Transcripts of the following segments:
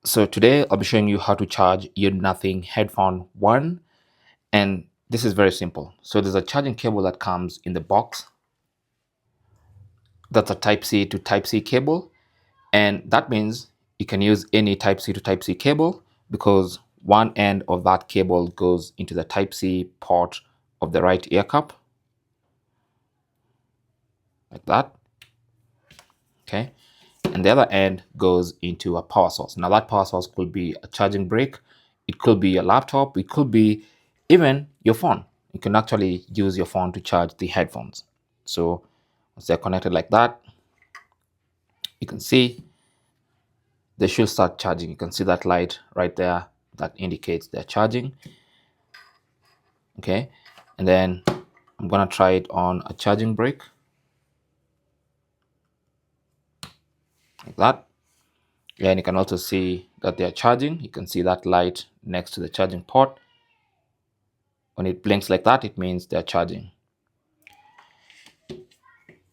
So today I'll be showing you how to charge your Nothing Headphone 1, and this is very simple. So there's a charging cable that comes in the box. That's a Type-C to Type-C cable, and that means you can use any Type-C to Type-C cable because one end of that cable goes into the Type-C port of the right ear cup, like that. Okay, and the other end goes into a power source. Now that power source could be a charging brick, it could be a laptop, it could be even your phone. You can actually use your phone to charge the headphones. So once they're connected like that, you can see they should start charging. You can see that light right there that indicates they're charging. Okay, and then I'm gonna try it on a charging brick like that. Yeah, and you can also see that they're charging. You can see that light next to the charging port. When it blinks like that, it means they're charging.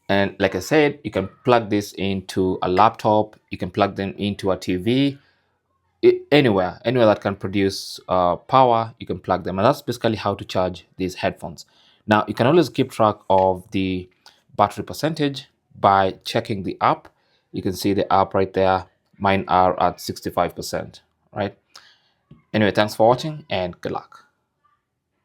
And like I said, you can plug this into a laptop, you can plug them into a TV, anywhere that can produce power, you can plug them. And that's basically how to charge these headphones. Now, you can always keep track of the battery percentage by checking the app. You can see the app right there. Mine are at 65%, right? Anyway, thanks for watching and good luck.